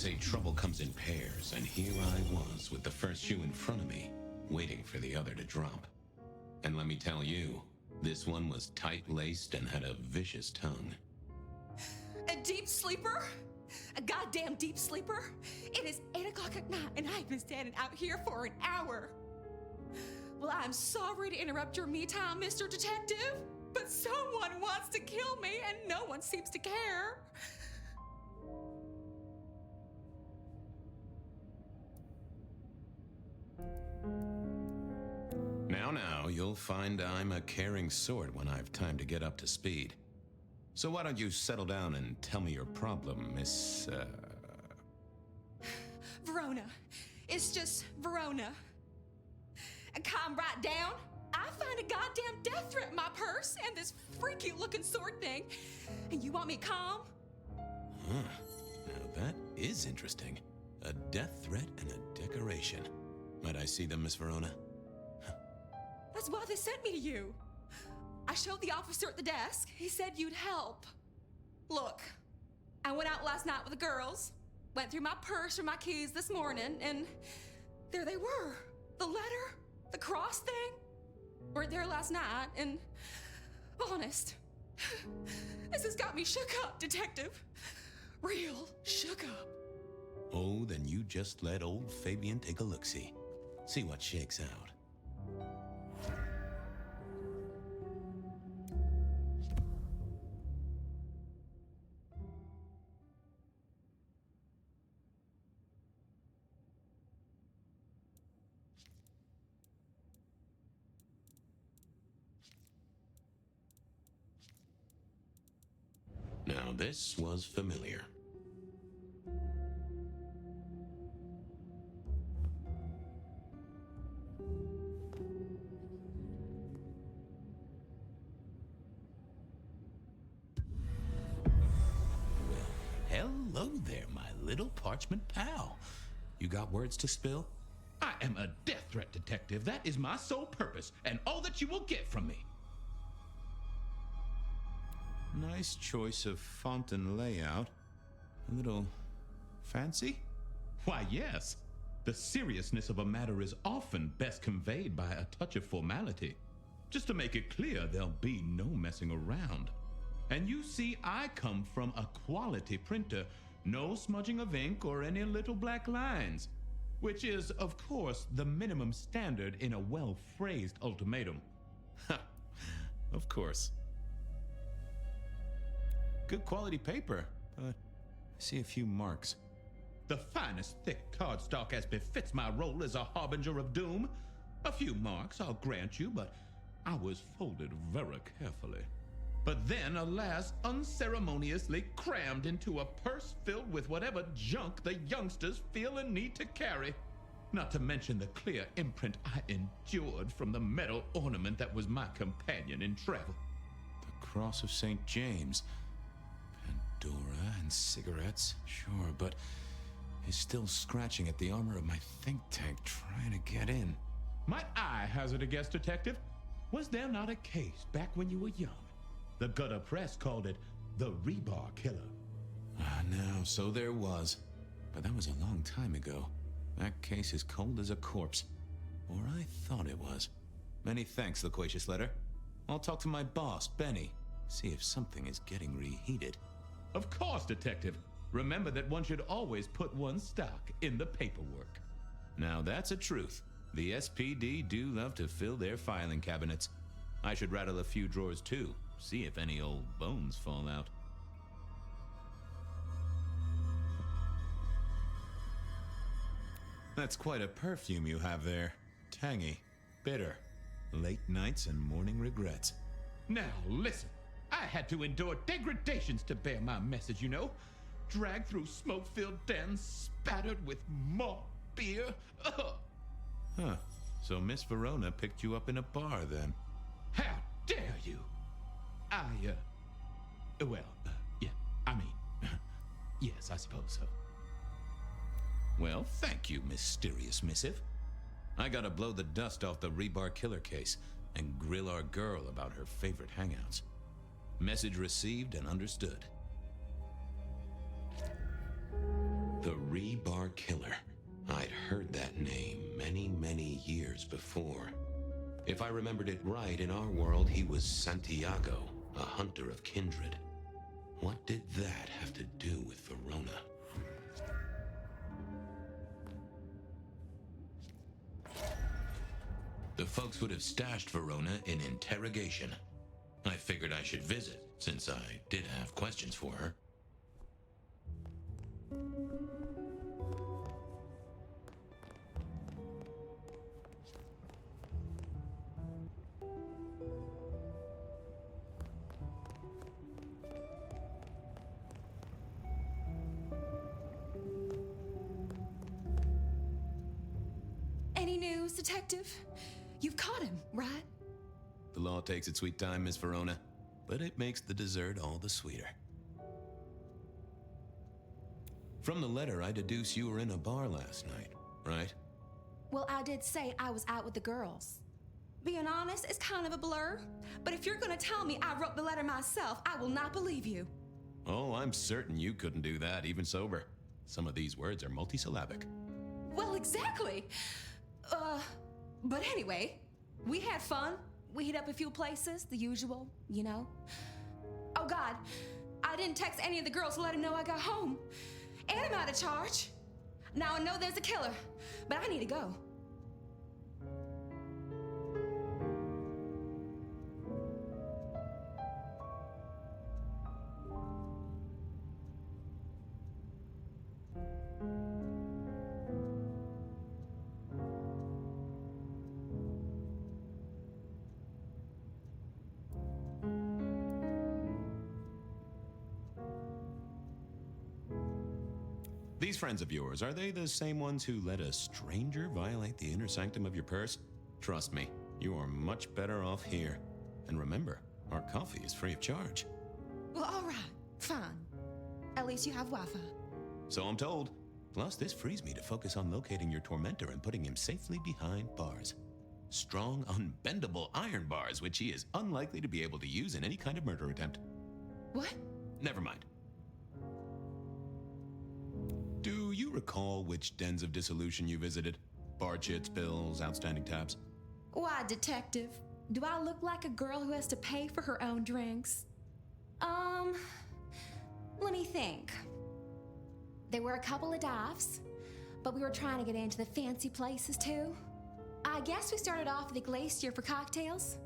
say trouble comes in pairs, and here I was with the first shoe in front of me, waiting for the other to drop. And let me tell you, this one was tight-laced and had a vicious tongue. A deep sleeper? A goddamn deep sleeper? It is 8 o'clock at night and I've been standing out here for an hour. Well, I'm sorry to interrupt your me time, Mr. Detective, but someone wants to kill me and no one seems to care. Now, you'll find I'm a caring sort when I've time to get up to speed. So why don't you settle down and tell me your problem, Miss, Verona. It's just Verona. And calm right down. I find a goddamn death threat in my purse and this freaky looking sword thing. And you want me calm? Huh. Now that is interesting. A death threat and a decoration. Might I see them, Miss Verona? That's why they sent me to you. I showed the officer at the desk. He said you'd help. Look, I went out last night with the girls, went through my purse for my keys this morning, and there they were. The letter, the cross thing, were there last night, and honest, this has got me shook up, Detective. Real shook up. Oh, then you just let old Fabien take a look-see. See what shakes out. Now this was familiar. Hello there, my little parchment pal. You got words to spill? I am a death threat detective. That is my sole purpose, and all that you will get from me. Nice choice of font and layout. A little fancy? Why, yes. The seriousness of a matter is often best conveyed by a touch of formality. Just to make it clear, there'll be no messing around. And you see, I come from a quality printer. No smudging of ink or any little black lines. Which is, of course, the minimum standard in a well-phrased ultimatum. Ha! Of course. Good quality paper, but I see a few marks. The finest thick cardstock as befits my role as a harbinger of doom. A few marks, I'll grant you, but I was folded very carefully. But then, alas, unceremoniously crammed into a purse filled with whatever junk the youngsters feel a need to carry. Not to mention the clear imprint I endured from the metal ornament that was my companion in travel. The Cross of St. James. Pandora and cigarettes, sure, but he's still scratching at the armor of my think tank trying to get in. Might I hazard a guess, Detective? Was there not a case back when you were young? The gutter press called it the rebar killer. Now, so there was. But that was a long time ago. That case is cold as a corpse. Or I thought it was. Many thanks, loquacious letter. I'll talk to my boss, Benny. See if something is getting reheated. Of course, Detective. Remember that one should always put one's stock in the paperwork. Now that's a truth. The SPD do love to fill their filing cabinets. I should rattle a few drawers too. See if any old bones fall out. That's quite a perfume you have there. Tangy, bitter, late nights and morning regrets. Now, listen. I had to endure degradations to bear my message, you know. Dragged through smoke-filled dens, spattered with malt beer. Ugh. Huh. So Miss Verona picked you up in a bar, then? How dare you? Yeah, I mean, yes, I suppose so. Well, thank you, mysterious missive. I gotta blow the dust off the rebar killer case and grill our girl about her favorite hangouts. Message received and understood. The Rebar Killer. I'd heard that name many, many years before. If I remembered it right, in our world, he was Santiago, a hunter of kindred. What did that have to do with Verona? The folks would have stashed Verona in interrogation. I figured I should visit, since I did have questions for her. Any news, detective? You've caught him, right? The law takes its sweet time, Miss Verona, but it makes the dessert all the sweeter. From the letter, I deduce you were in a bar last night, right? Well, I did say I was out with the girls. Being honest, it's kind of a blur, but if you're gonna tell me I wrote the letter myself, I will not believe you. Oh, I'm certain you couldn't do that, even sober. Some of these words are multisyllabic. Well, exactly. But anyway, we had fun. We hit up a few places, the usual, you know. Oh God, I didn't text any of the girls to let them know I got home. And I'm out of charge. Now I know there's a killer, but I need to go. These friends of yours, are they the same ones who let a stranger violate the inner sanctum of your purse? Trust me, you are much better off here. And remember, our coffee is free of charge. Well, all right, fine. At least you have Wi-Fi. So I'm told. Plus, this frees me to focus on locating your tormentor and putting him safely behind bars. Strong, unbendable iron bars, which he is unlikely to be able to use in any kind of murder attempt. What? Never mind. Do you recall which dens of dissolution you visited? Bar chits, bills, outstanding tabs? Why, detective? Do I look like a girl who has to pay for her own drinks? Let me think. There were a couple of dives, but we were trying to get into the fancy places too. I guess we started off at the Glacier for cocktails,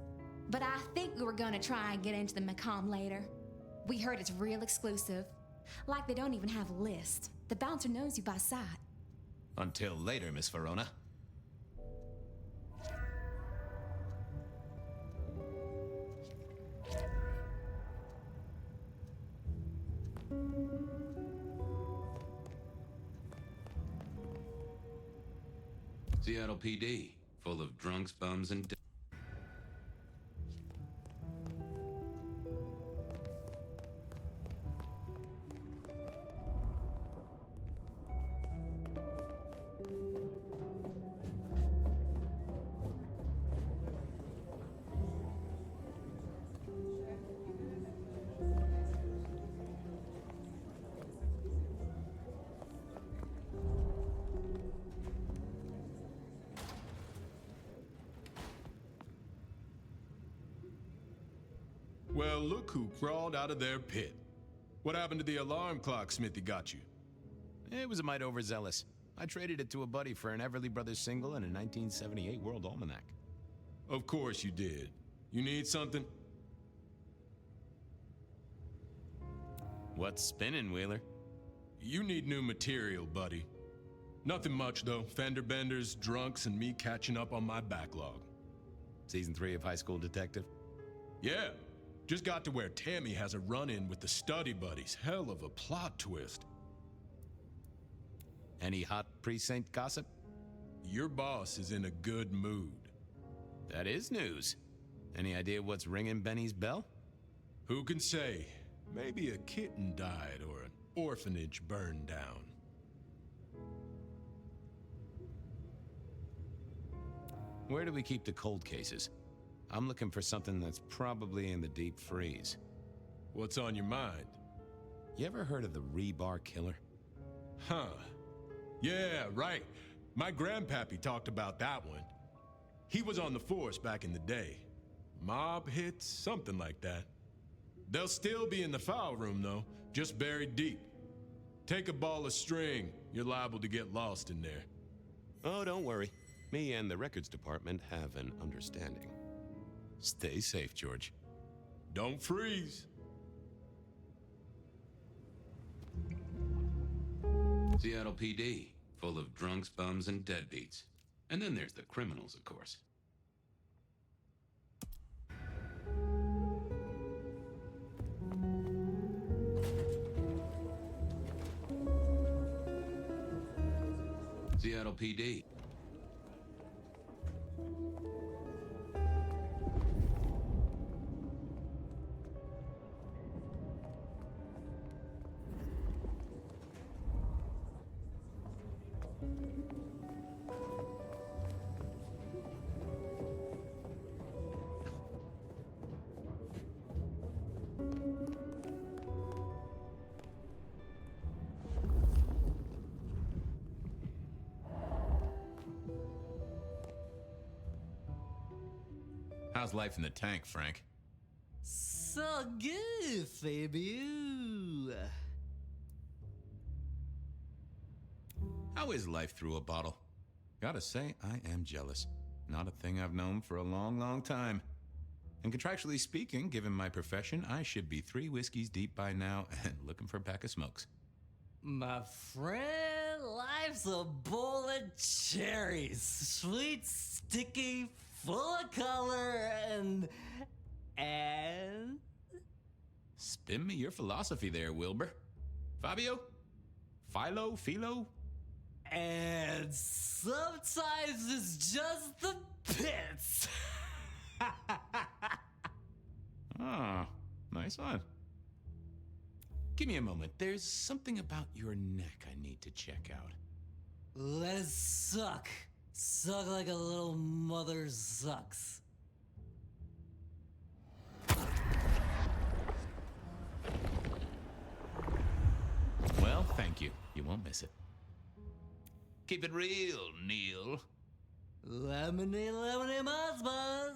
but I think we were gonna try and get into the Macomb later. We heard it's real exclusive. Like they don't even have a list. The bouncer knows you by sight. Until later, Miss Verona. Seattle PD, full of drunks, bums, and... Well, look who crawled out of their pit. What happened to the alarm clock Smithy got you? It was a mite overzealous. I traded it to a buddy for an Everly Brothers single and a 1978 World Almanac. Of course you did. You need something? What's spinning, Wheeler? You need new material, buddy. Nothing much, though. Fender benders, drunks, and me catching up on my backlog. Season 3 of High School Detective? Yeah. Just got to where Tammy has a run-in with the study buddies. Hell of a plot twist. Any hot precinct gossip? Your boss is in a good mood. That is news. Any idea what's ringing Benny's bell? Who can say? Maybe a kitten died or an orphanage burned down. Where do we keep the cold cases? I'm looking for something that's probably in the deep freeze. What's on your mind? You ever heard of the Rebar Killer? Huh. Yeah, right. My grandpappy talked about that one. He was on the force back in the day. Mob hits, something like that. They'll still be in the file room, though, just buried deep. Take a ball of string, you're liable to get lost in there. Oh, don't worry. Me and the records department have an understanding. Stay safe, George. Don't freeze. Seattle PD, full of drunks, bums, and deadbeats. And then there's the criminals, of course. Seattle PD. How's life in the tank, Frank? So good, Fabio. How is life through a bottle? Gotta say, I am jealous. Not a thing I've known for a long, long time. And contractually speaking, given my profession, I should be 3 whiskeys deep by now and looking for a pack of smokes. My friend, life's a bowl of cherries. Sweet, sticky, full of color, and... Spin me your philosophy there, Wilbur. Fabio? Philo? And sometimes it's just the pits. Ah, nice one. Give me a moment. There's something about your neck I need to check out. Let it suck. Suck like a little mother sucks. Well, thank you. You won't miss it. Keep it real, Neil. Lemony, lemony, buzz, buzz.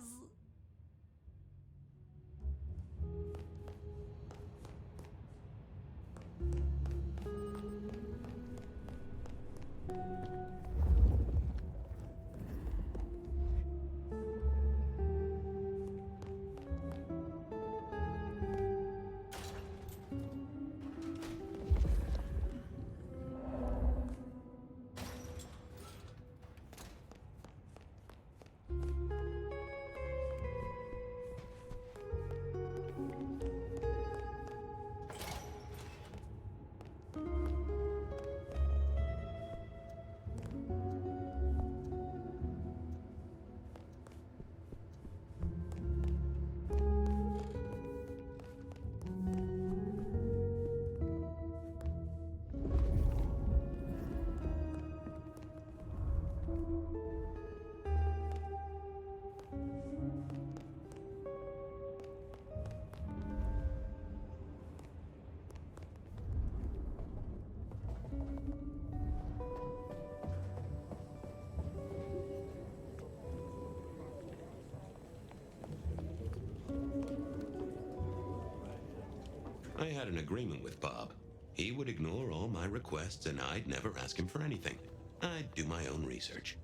I had an agreement with Bob. He would ignore all my requests and I'd never ask him for anything. I'd do my own research.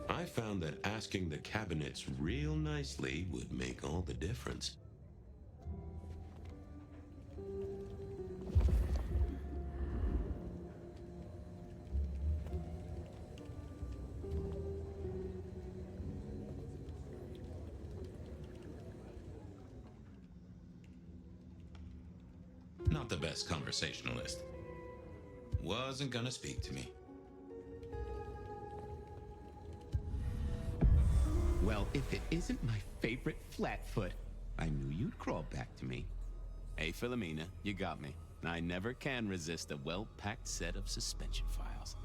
I found that asking the cabinets real nicely would make all the difference. Not the best conversationalist. Wasn't gonna speak to me. Well, if it isn't my favorite Flatfoot, I knew you'd crawl back to me. Hey, Philomena, you got me. I never can resist a well-packed set of suspension files.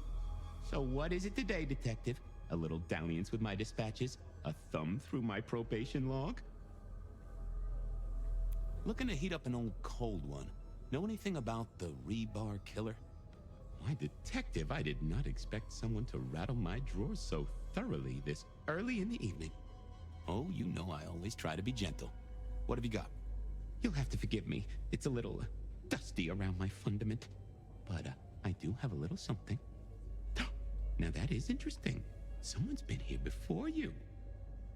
So what is it today, Detective? A little dalliance with my dispatches? A thumb through my probation log? Looking to heat up an old cold one. Know anything about the rebar killer? Why, Detective, I did not expect someone to rattle my drawers so thoroughly this early in the evening. Oh, you know I always try to be gentle. What have you got? You'll have to forgive me. It's a little dusty around my fundament. But I do have a little something. Now that is interesting. Someone's been here before you.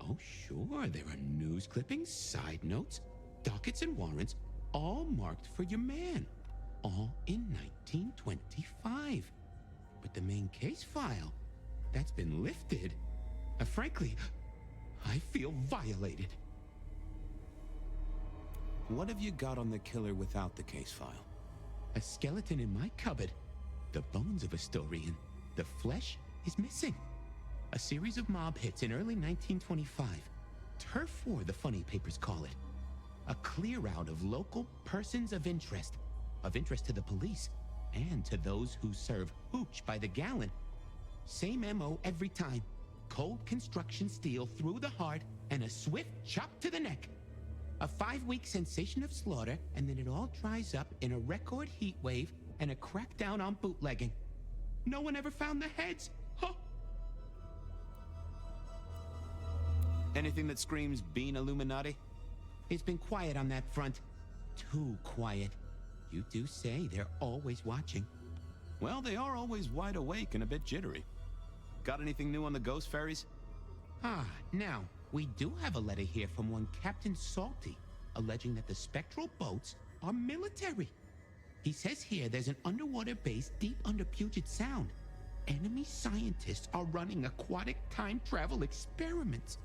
Oh, sure, there are news clippings, side notes, dockets and warrants, all marked for your man. All in 1925. But the main case file, that's been lifted. Frankly, I feel violated. What have you got on the killer without the case file? A skeleton in my cupboard. The bones of a Storian. The flesh is missing. A series of mob hits in early 1925. Turf war, the funny papers call it. A clear out of local persons of interest to the police, and to those who serve hooch by the gallon. Same MO every time. Cold construction steel through the heart and a swift chop to the neck. A 5-week sensation of slaughter, and then it all dries up in a record heat wave and a crackdown on bootlegging. No one ever found the heads. Huh. Anything that screams Bean Illuminati? It's been quiet on that front. Too quiet. You do say they're always watching. Well, they are always wide awake and a bit jittery. Got anything new on the ghost ferries? Now, we do have a letter here from one Captain Salty, alleging that the spectral boats are military. He says here there's an underwater base deep under Puget Sound. Enemy scientists are running aquatic time travel experiments.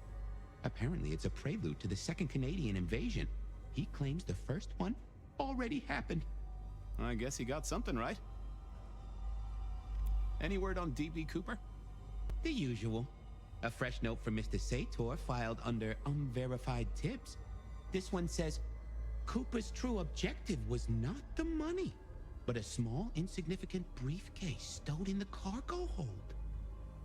Apparently it's a prelude to the Second Canadian invasion. He claims the first one already happened. I guess he got something right. Any word on D.B. Cooper? The usual. A fresh note from Mr. Sator filed under unverified tips. This one says, Cooper's true objective was not the money, but a small, insignificant briefcase stowed in the cargo hold.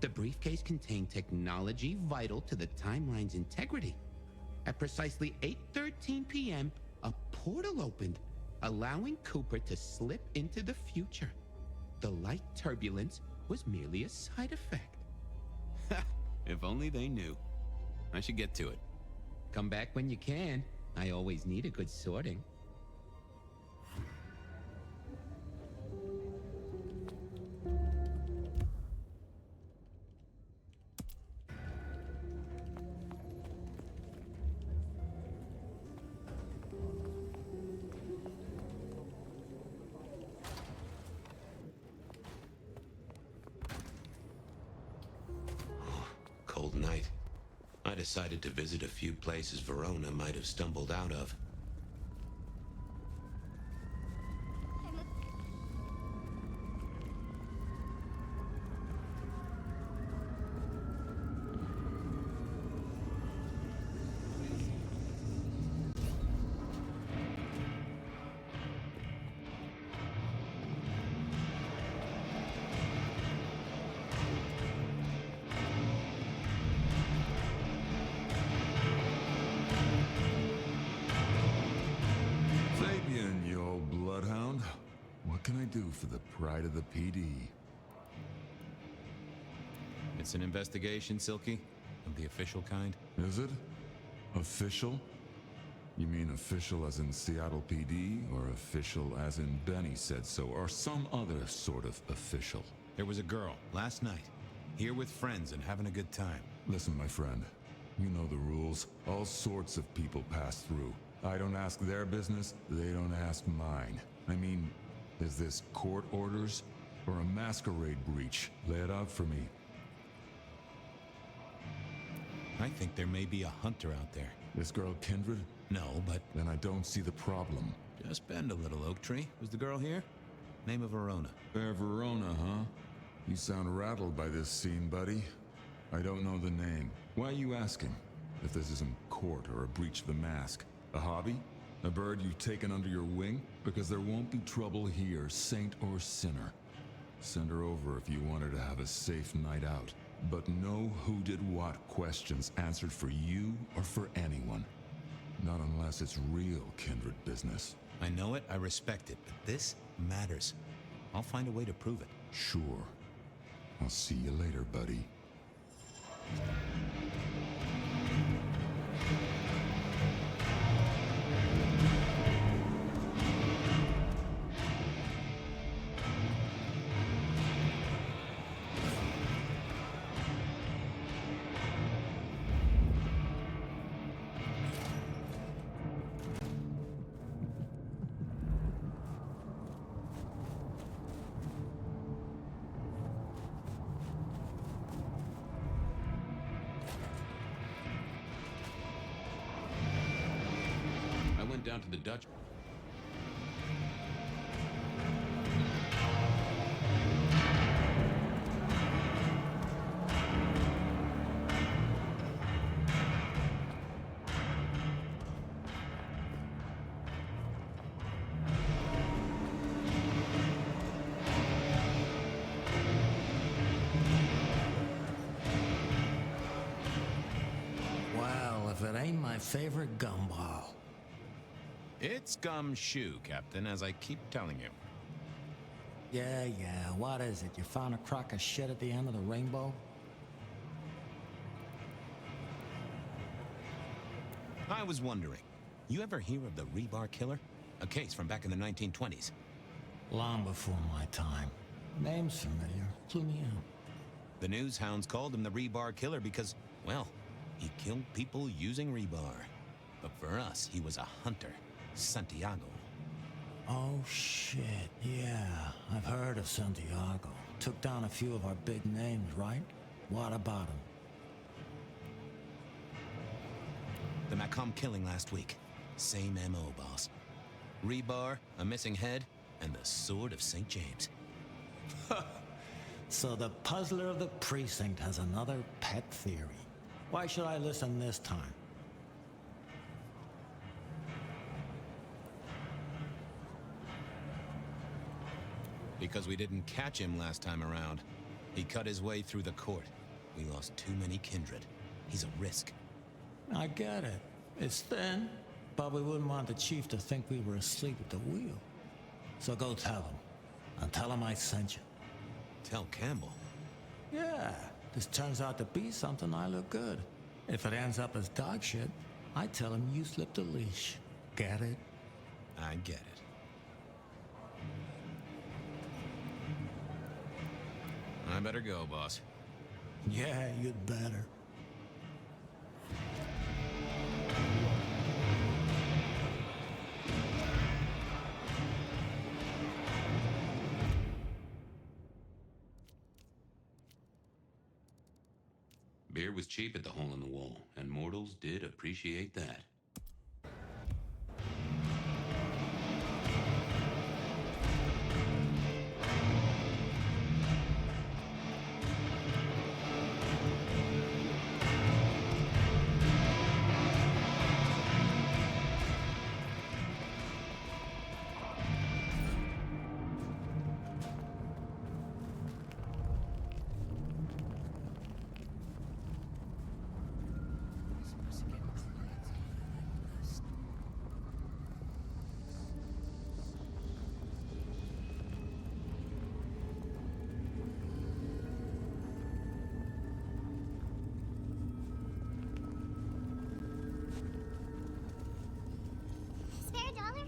The briefcase contained technology vital to the timeline's integrity. At precisely 8:13 p.m., a portal opened, allowing Cooper to slip into the future. The light turbulence was merely a side effect. If only they knew. I should get to it. Come back when you can. I always need a good sorting. Cold night. I decided to visit a few places Verona might have stumbled out of. Fabien, you old bloodhound. What can I do for the pride of the PD? It's an investigation, Silky? Of the official kind? Is it? Official? You mean official as in Seattle PD, or official as in Benny said so, or some other sort of official? There was a girl, last night, here with friends and having a good time. Listen, my friend, you know the rules. All sorts of people pass through. I don't ask their business, they don't ask mine. I mean, is this court orders or a masquerade breach? Lay it out for me. I think there may be a hunter out there. This girl Kindred? No, but Then I don't see the problem. just bend a little, Oak Tree. Was the girl here? Name of Verona. Fair Verona, huh? You sound rattled by this scene, buddy. I don't know the name. Why are you asking? If this isn't court or a breach of the mask. A hobby? A bird you've taken under your wing? Because there won't be trouble here, saint or sinner. Send her over if you want her to have a safe night out. But no who did what questions answered for you or for anyone. Not unless it's real kindred business. I know it, I respect it, but this matters. I'll find a way to prove it. Sure. I'll see you later, buddy. Down to the Dutch. Well, if it ain't my favorite gumball. It's gumshoe, Captain, as I keep telling you. Yeah, what is it? You found a crock of shit at the end of the rainbow? I was wondering, you ever hear of the rebar killer? A case from back in the 1920s. Long before my time. Name's familiar. Clue me in. The news hounds called him the rebar killer because, well, he killed people using rebar. But for us, he was a hunter. Santiago. Oh, shit. Yeah, I've heard of Santiago. Took down a few of our big names, right? What about him? The Macomb killing last week. Same MO, boss. Rebar, a missing head, and the sword of St. James. So the puzzler of the precinct has another pet theory. Why should I listen this time? Because we didn't catch him last time around. He cut his way through the court. We lost too many kindred. He's a risk. I get it. It's thin, but we wouldn't want the chief to think we were asleep at the wheel. So go tell him. And tell him I sent you. Tell Campbell? Yeah, this turns out to be something, I look good. If it ends up as dog shit, I tell him you slipped a leash. Get it? I get it. I better go, boss. Yeah, you'd better. Beer was cheap at the hole in the wall, and mortals did appreciate that. Spare a dollar?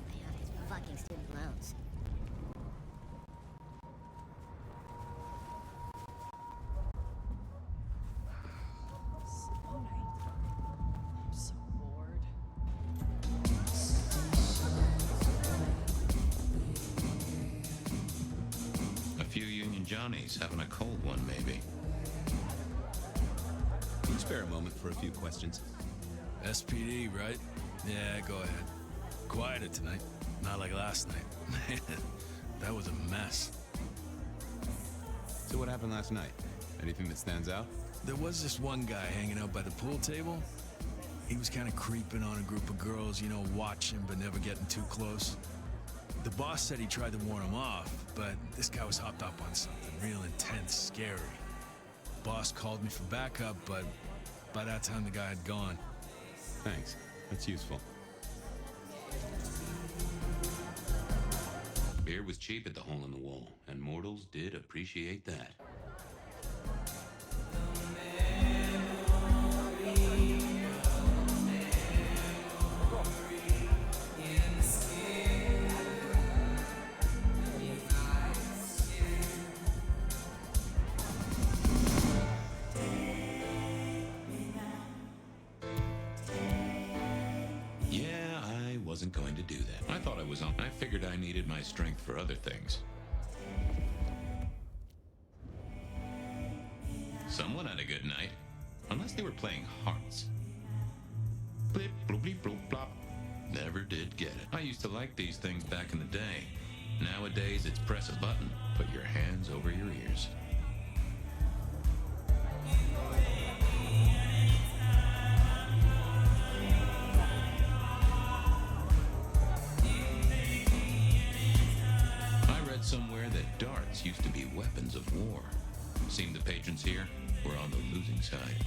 Pay off these fucking student loans. I'm so bored. A few Union Johnnies having a cold one, maybe. Can you spare a moment for a few questions? SPD, right? Yeah, go ahead. Quieter tonight. Not like last night. Man, that was a mess. So what happened last night? Anything that stands out? There was this one guy hanging out by the pool table. He was kind of creeping on a group of girls, you know, watching but never getting too close. The boss said he tried to warn him off, but this guy was hopped up on something real intense, scary. Boss called me for backup, but by that time the guy had gone. Thanks. That's useful. Beer was cheap at the hole in the wall, and mortals did appreciate that. Wasn't going to do that. I thought I was on. I figured I needed my strength for other things. Someone had a good night. Unless they were playing hearts. Blip, bloop, bleep, bloop, blop. Never did get it. I used to like these things back in the day. Nowadays, it's press a button, put your hands over your ears. Somewhere that darts used to be weapons of war. Seemed the patrons here were on the losing side.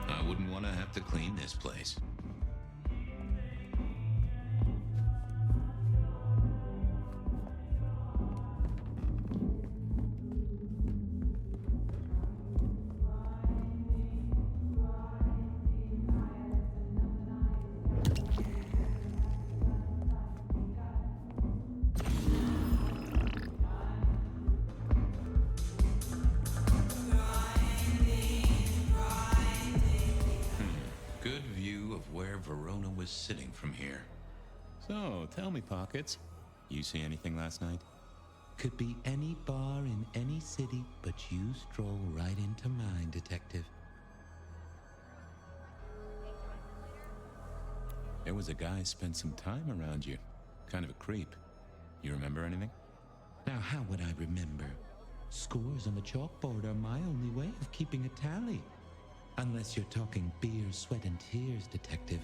I wouldn't want to have to clean this place. Verona was sitting from here. So, tell me, Pockets, you see anything last night? Could be any bar in any city, but you stroll right into mine, detective. There was a guy spent some time around you. Kind of a creep. You remember anything? Now, how would I remember? Scores on the chalkboard are my only way of keeping a tally. Unless you're talking beer, sweat, and tears, detective.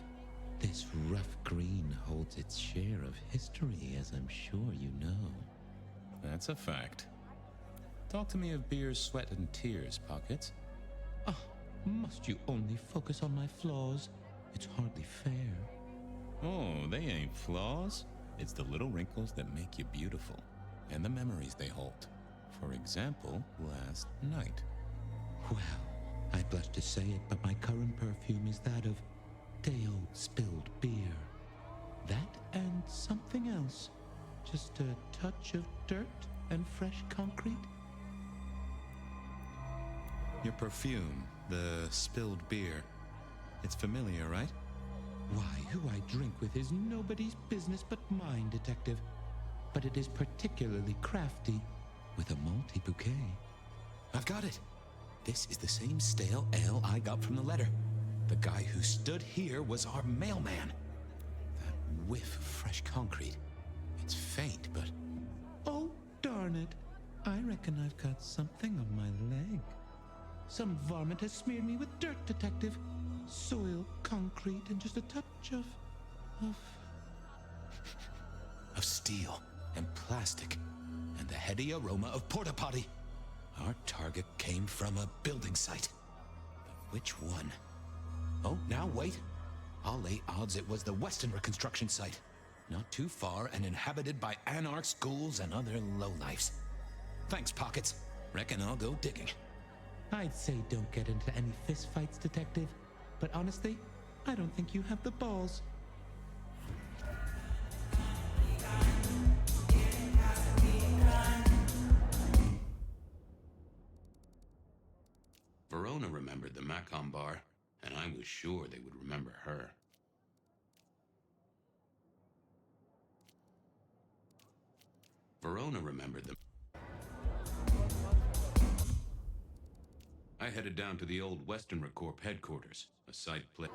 This rough green holds its share of history, as I'm sure you know. That's a fact. Talk to me of beer, sweat, and tears, Pockets. Oh, must you only focus on my flaws? It's hardly fair. Oh, they ain't flaws. It's the little wrinkles that make you beautiful, and the memories they hold. For example, last night. Well, I blush to say it, but my current perfume is that of day-old spilled beer. That and something else. Just a touch of dirt and fresh concrete. Your perfume, the spilled beer. It's familiar, right? Why, who I drink with is nobody's business but mine, detective. But it is particularly crafty, with a malty bouquet. I've got it. This is the same stale ale I got from the letter. The guy who stood here was our mailman. That whiff of fresh concrete. It's faint, but... Oh, darn it. I reckon I've got something on my leg. Some varmint has smeared me with dirt, detective. Soil, concrete, and just a touch of steel and plastic and the heady aroma of porta potty. Our target came from a building site. But which one? Oh, now wait. I'll lay odds it was the Westenra construction site. Not too far and inhabited by anarchs, ghouls, and other lowlifes. Thanks, Pockets. Reckon I'll go digging. I'd say don't get into any fistfights, detective. But honestly, I don't think you have the balls. Verona remembered the Macon bar, and I was sure they would remember her. Verona remembered them. I headed down to the old Westenra Corp headquarters, a site play.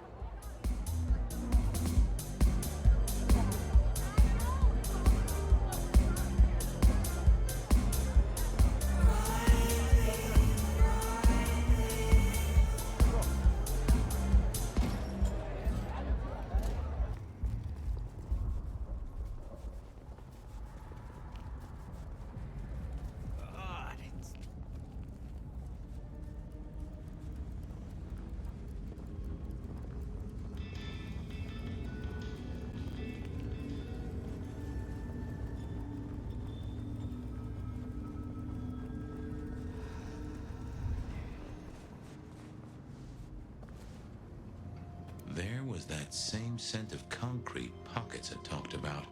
Where was that same scent of concrete Pockets had talked about?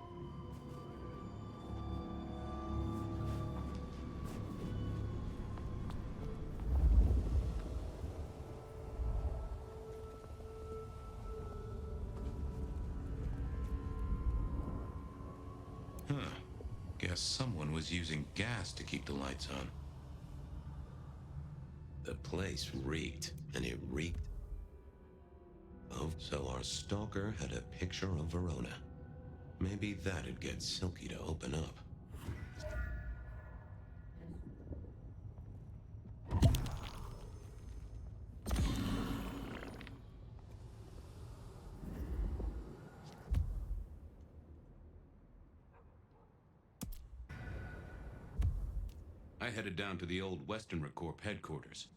Huh. Guess someone was using gas to keep the lights on. The place reeked, and it reeked. Oh, so our stalker had a picture of Verona. Maybe that'd get Silky to open up. I headed down to the old Westenra Corp headquarters.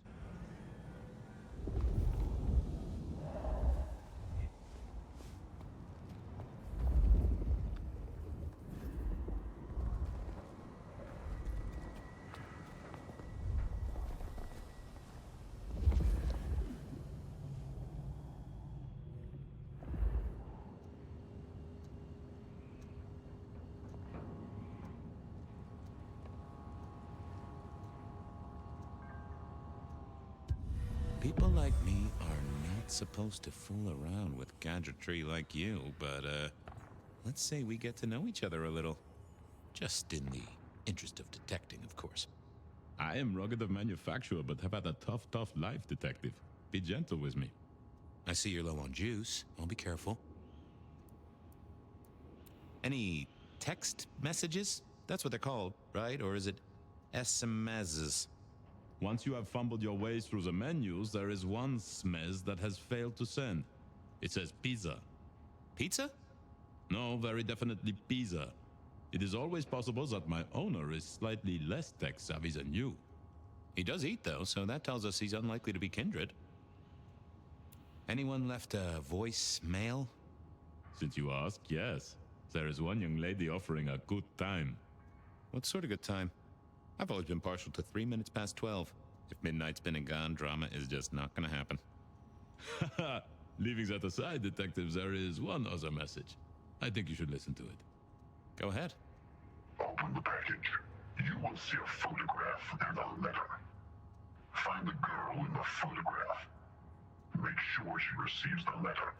People like me are not supposed to fool around with gadgetry like you, but, let's say we get to know each other a little. Just in the interest of detecting, of course. I am rugged of manufacture, but have had a tough life, detective. Be gentle with me. I see you're low on juice. I'll be careful. Any text messages? That's what they're called, right? Or is it SMSs? Once you have fumbled your way through the menus, there is one smez that has failed to send. It says pizza. Pizza? No, very definitely pizza. It is always possible that my owner is slightly less tech-savvy than you. He does eat, though, so that tells us he's unlikely to be kindred. Anyone left a voicemail? Since you ask, yes. There is one young lady offering a good time. What sort of good time? I've always been partial to 3 minutes past 12. If midnight's been and gone, drama is just not gonna happen. Haha, leaving that aside, detective, there is one other message. I think you should listen to it. Go ahead. Open the package. You will see a photograph and a letter. Find the girl in the photograph. Make sure she receives the letter.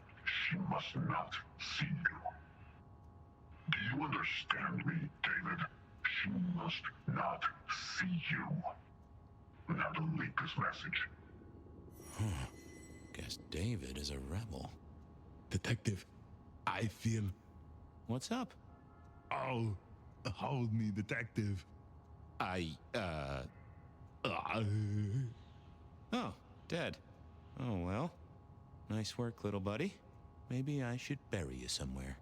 She must not see you. Do you understand me, David? She must not see you. Now delete this message. Guess David is a rebel. Detective, I feel... What's up? Oh, hold me, detective. Oh, dead. Oh, well. Nice work, little buddy. Maybe I should bury you somewhere.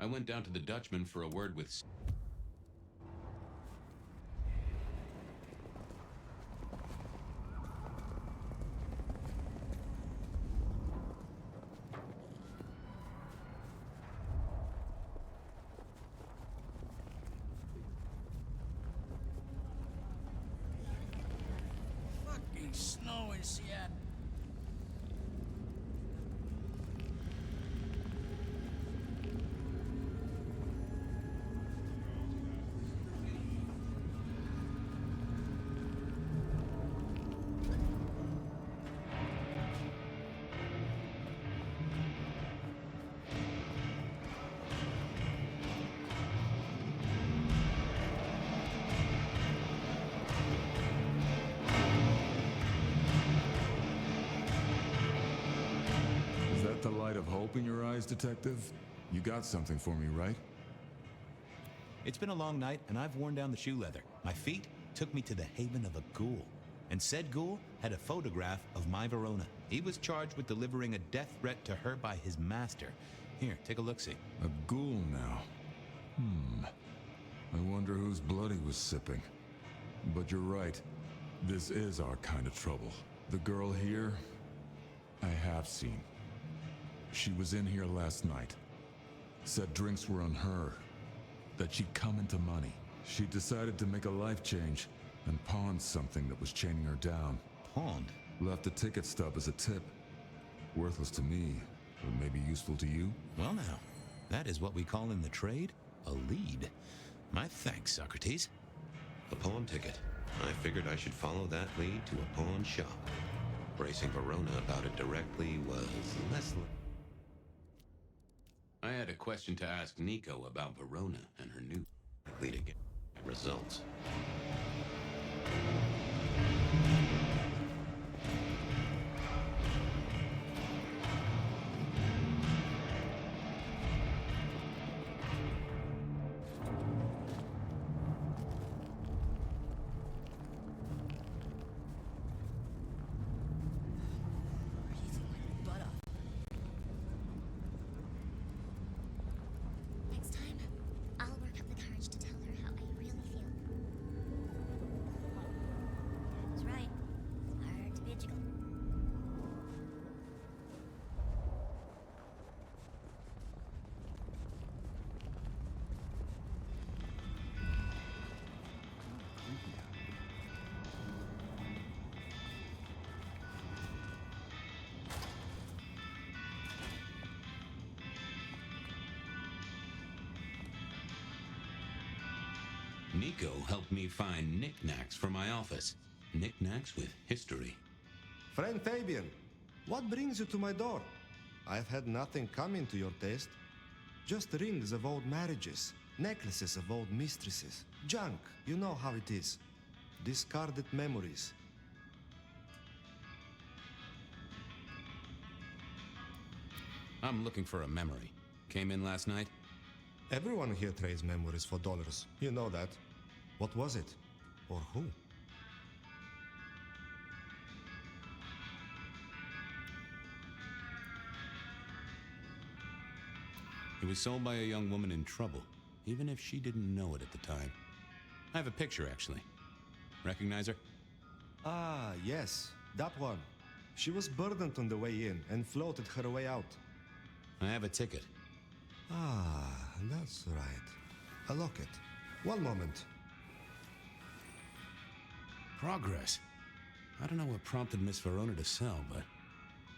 I went down to the Dutchman for a word with... Fucking snow in Seattle. The light of hope in your eyes, detective? You got something for me, right? It's been a long night, and I've worn down the shoe leather. My feet took me to the haven of a ghoul. And said ghoul had a photograph of my Verona. He was charged with delivering a death threat to her by his master. Here, take a look-see. A ghoul now. I wonder whose blood he was sipping. But you're right. This is our kind of trouble. The girl here, I have seen. She was in here last night. Said drinks were on her. That she'd come into money. She decided to make a life change and pawned something that was chaining her down. Pawned? Left a ticket stub as a tip. Worthless to me, but maybe useful to you? Well now, that is what we call in the trade a lead. My thanks, Socrates. A pawn ticket. I figured I should follow that lead to a pawn shop. Bracing Verona about it directly was less... I had a question to ask Nico about Verona and her new... likely to get results. Next time, I'll work up the courage to tell her how I really feel. I was right. It's hard to be a jiggle. Nico helped me find knickknacks for my office. Knickknacks with history. Friend Fabien, what brings you to my door? I've had nothing coming to your taste. Just rings of old marriages, necklaces of old mistresses, junk, you know how it is. Discarded memories. I'm looking for a memory. Came in last night? Everyone here trades memories for dollars. You know that. What was it? Or who? It was sold by a young woman in trouble, even if she didn't know it at the time. I have a picture, actually. Recognize her? Ah, yes, that one. She was burdened on the way in and floated her way out. I have a ticket. Ah, that's right. A locket. One moment. Progress. I don't know what prompted Miss Verona to sell, but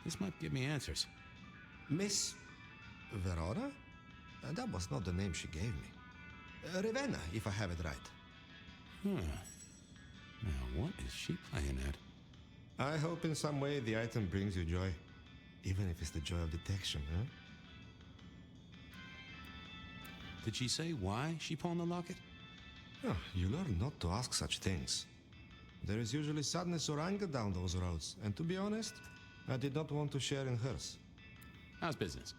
this might give me answers. Miss Verona? That was not the name she gave me. Ravenna, if I have it right. Huh. Now, what is she playing at? I hope in some way the item brings you joy. Even if it's the joy of detection, huh? Did she say why she pawned the locket? Oh, you learn not to ask such things. There is usually sadness or anger down those roads, and to be honest, I did not want to share in hers. How's business?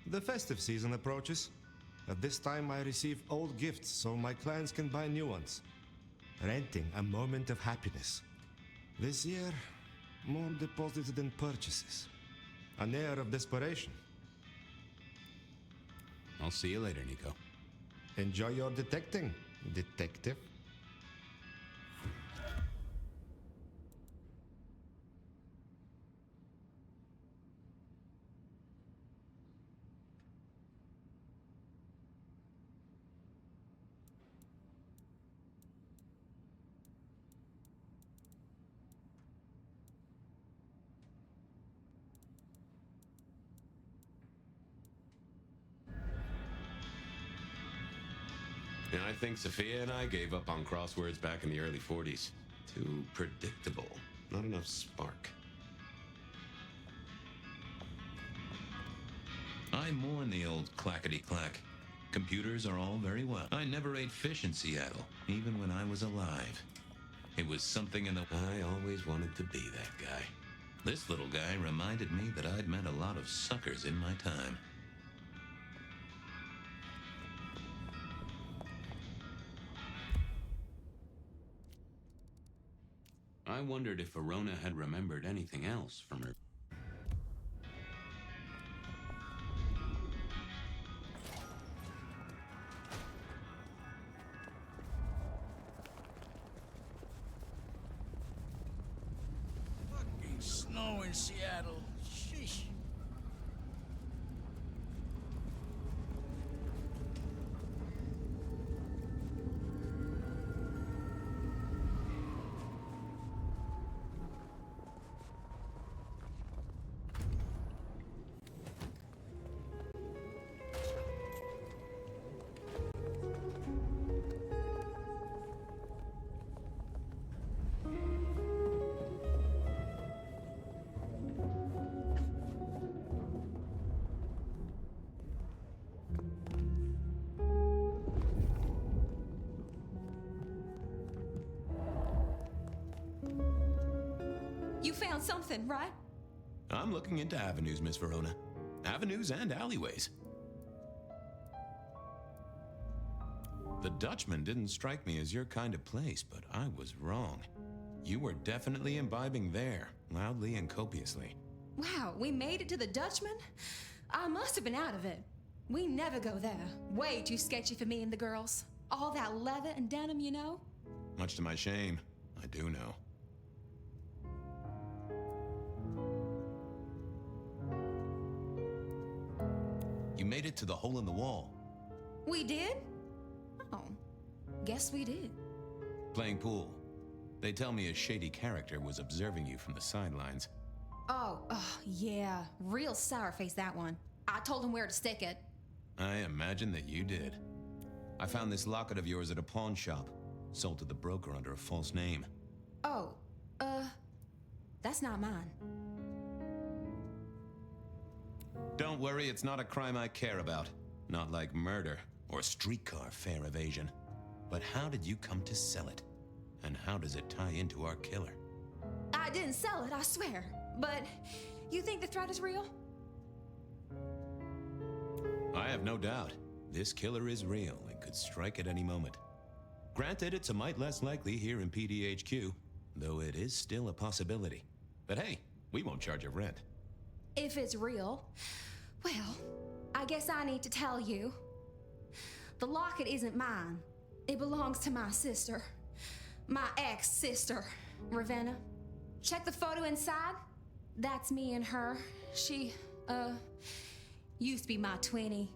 The festive season approaches. At this time, I receive old gifts so my clients can buy new ones. Renting a moment of happiness. This year, more deposited than purchases. An air of desperation. I'll see you later, Nico. Enjoy your detecting, detective. Yeah, I think Sophia and I gave up on crosswords back in the early 40s. Too predictable. Not enough spark. I mourn the old clackety-clack. Computers are all very well. I never ate fish in Seattle, even when I was alive. It was something in the... I always wanted to be that guy. This little guy reminded me that I'd met a lot of suckers in my time. I wondered if Verona had remembered anything else from her. Fucking snow in Seattle. Sheesh. found something, right? I'm looking into avenues, Miss Verona. Avenues and alleyways. The Dutchman didn't strike me as your kind of place, but I was wrong. You were definitely imbibing there, loudly and copiously. Wow, we made it to the Dutchman? I must have been out of it. We never go there. Way too sketchy for me and the girls. All that leather and denim, you know? Much to my shame, I do know. You made it to the hole in the wall. We did? Oh, guess we did. Playing pool. They tell me a shady character was observing you from the sidelines. Oh, yeah. Real sour face, that one. I told him where to stick it. I imagine that you did. I found this locket of yours at a pawn shop, sold to the broker under a false name. Oh, that's not mine. Don't worry, it's not a crime I care about. Not like murder or streetcar fare evasion. But how did you come to sell it? And how does it tie into our killer? I didn't sell it, I swear. But you think the threat is real? I have no doubt. This killer is real and could strike at any moment. Granted, it's a mite less likely here in PDHQ, though it is still a possibility. But hey, we won't charge a rent. If it's real, well, I guess I need to tell you. The locket isn't mine. It belongs to my sister. My ex-sister, Ravenna. Check the photo inside. That's me and her. She, used to be my twinnie.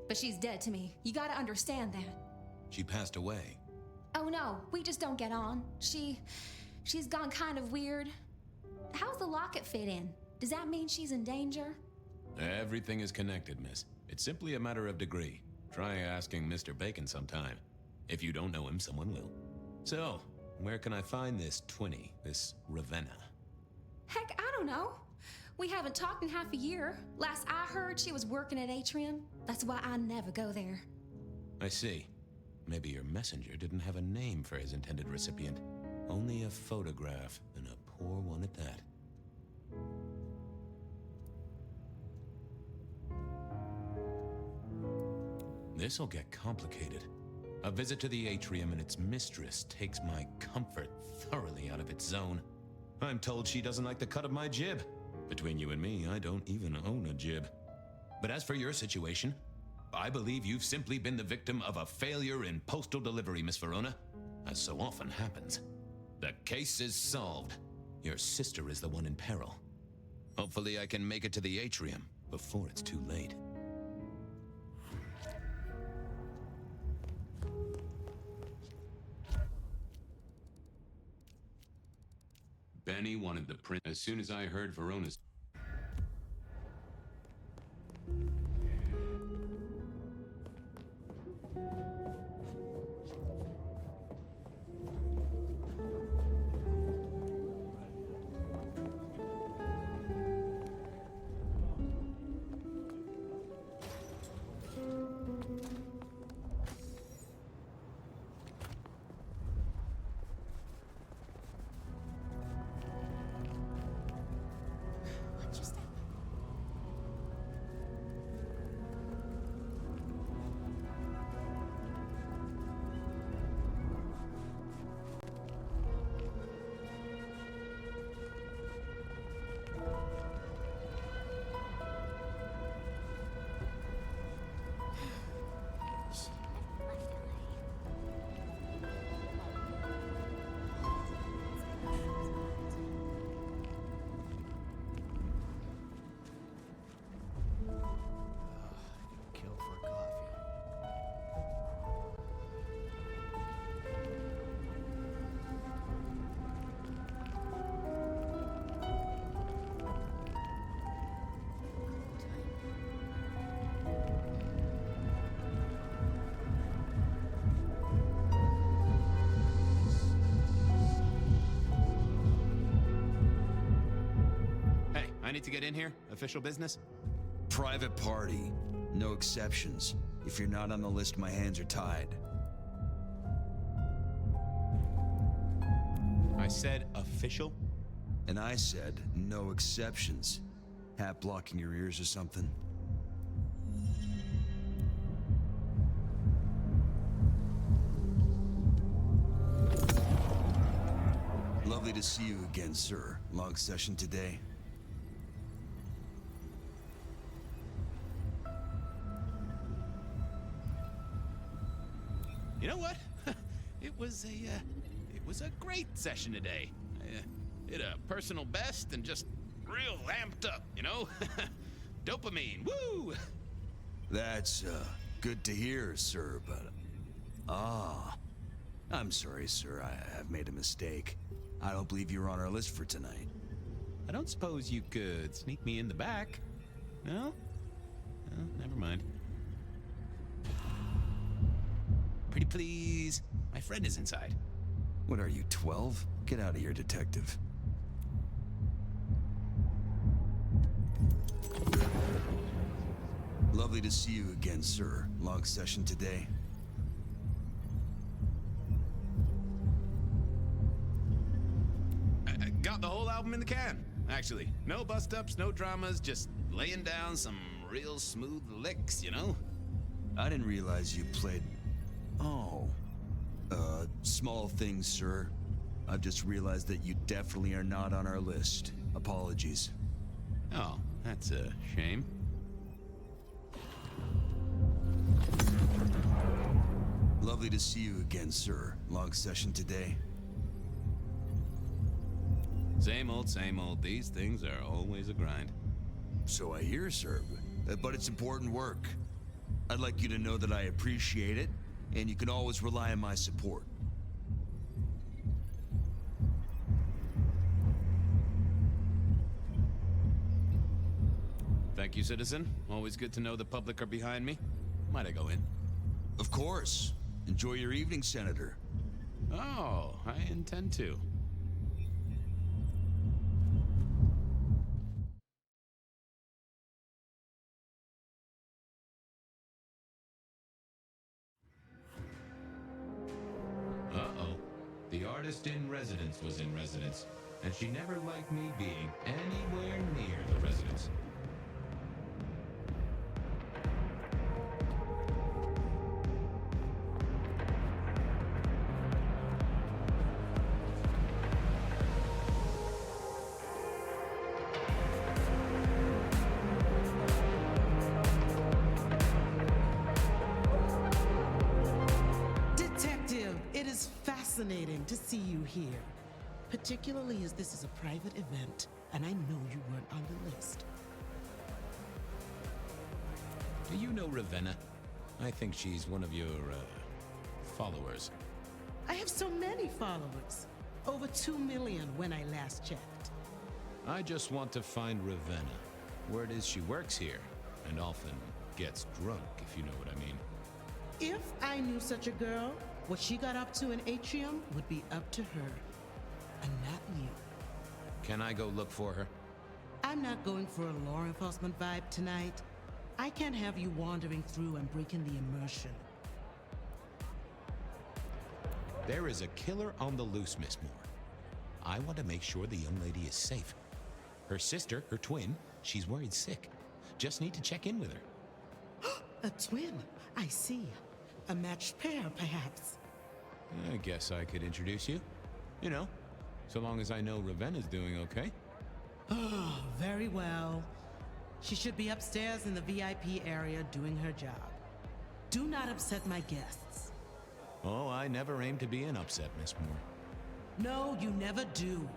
But she's dead to me. You gotta understand that. She passed away. Oh no, we just don't get on. She's gone kind of weird. How's the locket fit in? Does that mean she's in danger? Everything is connected, miss. It's simply a matter of degree. Try asking Mr. Bacon sometime. If you don't know him, someone will. So, where can I find this twinnie, this Ravenna? Heck, I don't know. We haven't talked in half a year. Last I heard, she was working at Atrium. That's why I never go there. I see. Maybe your messenger didn't have a name for his intended recipient. Only a photograph, and a poor one at that. This'll get complicated. A visit to the Atrium and its mistress takes my comfort thoroughly out of its zone. I'm told she doesn't like the cut of my jib. Between you and me, I don't even own a jib. But as for your situation, I believe you've simply been the victim of a failure in postal delivery, Miss Verona, as so often happens. The case is solved. Your sister is the one in peril. Hopefully I can make it to the Atrium before it's too late. Benny wanted the print as soon as I heard Verona's. I need to get in here? Official business? Private party. No exceptions. If you're not on the list, my hands are tied. I said official? And I said, no exceptions. Hat blocking your ears or something? Lovely to see you again, sir. Long session today? You know what? It was a great session today. I hit a personal best and just real amped up, you know? Dopamine, woo! That's, good to hear, sir, but... I'm sorry, sir. I've made a mistake. I don't believe you're on our list for tonight. I don't suppose you could sneak me in the back? No? No, never mind. Pretty please. My friend is inside. What are you, 12? Get out of here, detective. Lovely to see you again, sir. Long session today? I got the whole album in the can, actually. No bust-ups, no dramas, just laying down some real smooth licks, you know? I didn't realize you played... Oh. Small things, sir. I've just realized that you definitely are not on our list. Apologies. Oh, that's a shame. Lovely to see you again, sir. Long session today? Same old. These things are always a grind. So I hear, sir. But it's important work. I'd like you to know that I appreciate it, and you can always rely on my support. Thank you, citizen. Always good to know the public are behind me. Might I go in? Of course. Enjoy your evening, Senator. Oh, I intend to. Uh-oh. The artist in residence was in residence, and she never liked me being anywhere near the residence. Fascinating to see you here, particularly as this is a private event, and I know you weren't on the list. Do you know Ravenna? I think she's one of your, followers. I have so many followers. Over 2 million when I last checked. I just want to find Ravenna. Word is she works here, and often gets drunk, if you know what I mean. If I knew such a girl, what she got up to in Atrium would be up to her, and not you. Can I go look for her? I'm not going for a law enforcement vibe tonight. I can't have you wandering through and breaking the immersion. There is a killer on the loose, Miss Moore. I want to make sure the young lady is safe. Her sister, her twin, she's worried sick. Just need to check in with her. A twin, I see. A matched pair, perhaps. I guess I could introduce you. You know, so long as I know Ravenna's doing okay. Oh, very well. She should be upstairs in the VIP area doing her job. Do not upset my guests. Oh, I never aim to be an upset, Miss Moore. No, you never do.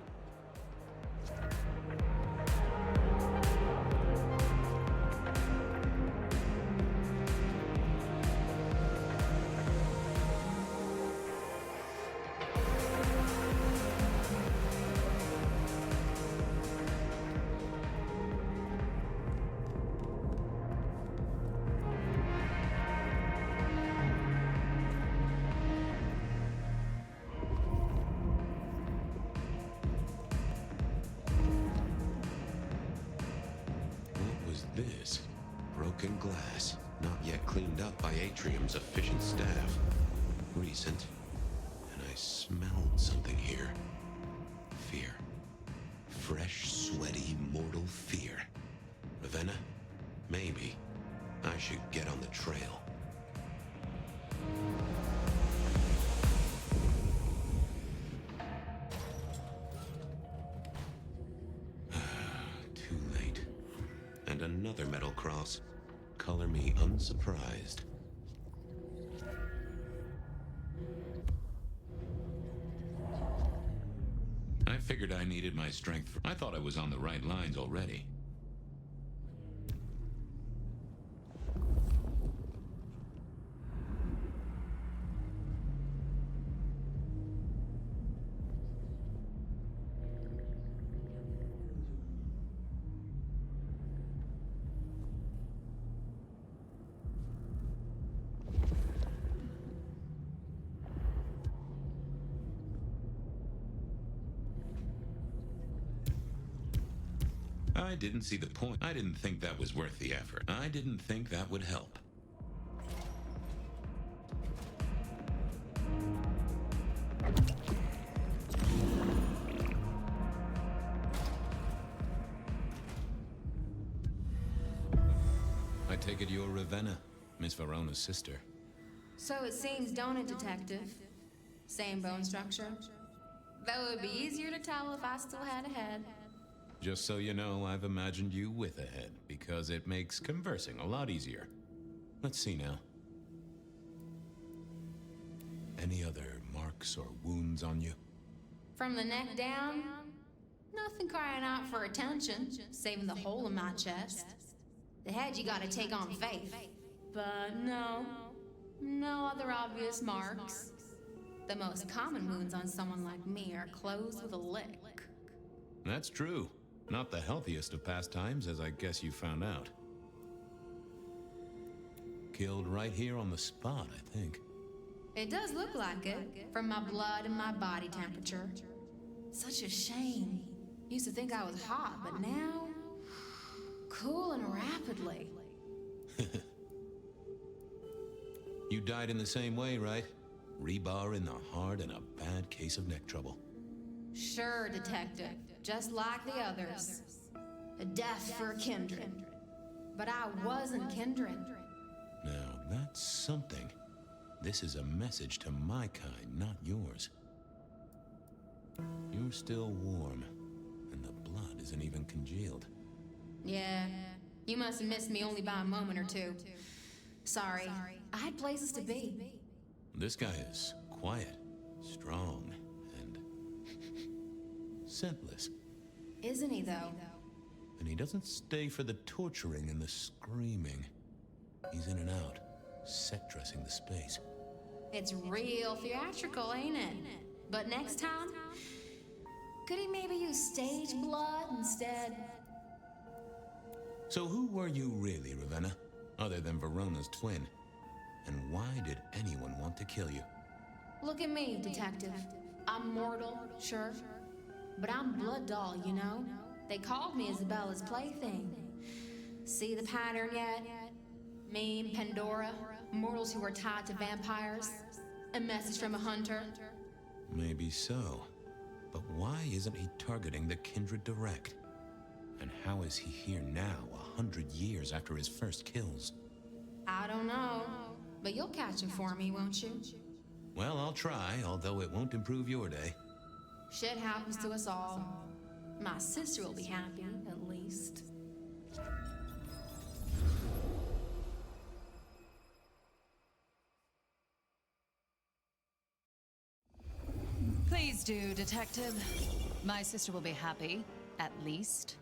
This broken glass, not yet cleaned up by Atrium's efficient staff. Recent, and I smelled something here. Fear. fresh, sweaty, mortal fear. Ravenna, maybe I should get on the trail. Too late. And another metal cross. Color me unsurprised. I figured I needed my strength. I thought I was on the right lines already. I didn't see the point. I didn't think that was worth the effort. I didn't think that would help. I take it you're Ravenna, Miss Verona's sister. So it seems, don't it, Detective? Same bone structure. Though it would be easier to tell if I still had a head. Just so you know, I've imagined you with a head, because it makes conversing a lot easier. Let's see now. Any other marks or wounds on you? From the neck down, nothing crying out for attention, saving the hole in my chest. The head you gotta take on faith. But no other obvious marks. The most common wounds on someone like me are closed with a lick. That's true. Not the healthiest of pastimes, as I guess you found out. Killed right here on the spot, I think. It does look like it, from my blood and my body temperature. Such a shame. Used to think I was hot, but now... cooling rapidly. You died in the same way, right? Rebar in the heart and a bad case of neck trouble. Sure, Detective. Just like the others. A death for a kindred. But I wasn't kindred. Now, that's something. This is a message to my kind, not yours. You're still warm, and the blood isn't even congealed. Yeah, you must have missed me only by a moment or two. Sorry, I had places to be. This guy is quiet, strong, and scentless. Isn't he, though? And he doesn't stay for the torturing and the screaming. He's in and out, set dressing the space. It's real theatrical, ain't it? But next time, could he maybe use stage blood instead? So who were you really, Ravenna? Other than Verona's twin? And why did anyone want to kill you? Look at me, Detective. I'm mortal, sure. But I'm blood doll, you know? They called me Isabella's plaything. See the pattern yet? Me, Pandora, mortals who are tied to vampires. A message from a hunter. Maybe so. But why isn't he targeting the kindred direct? And how is he here now, 100 years after his first kills? I don't know. But you'll catch him for me, won't you? Well, I'll try, although it won't improve your day. Shit happens to us all. My sister will be happy, at least. Please do, Detective. My sister will be happy, at least.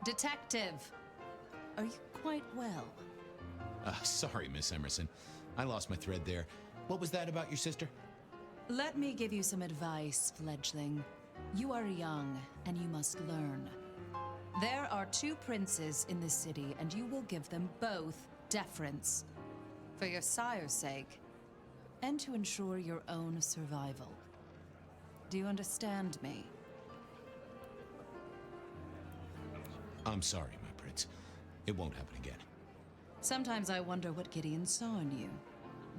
Detective, are you quite well? Sorry, Miss Emerson. I lost my thread there. What was that about your sister? Let me give you some advice, fledgling. You are young, and you must learn. There are 2 princes in this city, and you will give them both deference. For your sire's sake, and to ensure your own survival. Do you understand me? I'm sorry, my prince. It won't happen again. Sometimes I wonder what Gideon saw in you.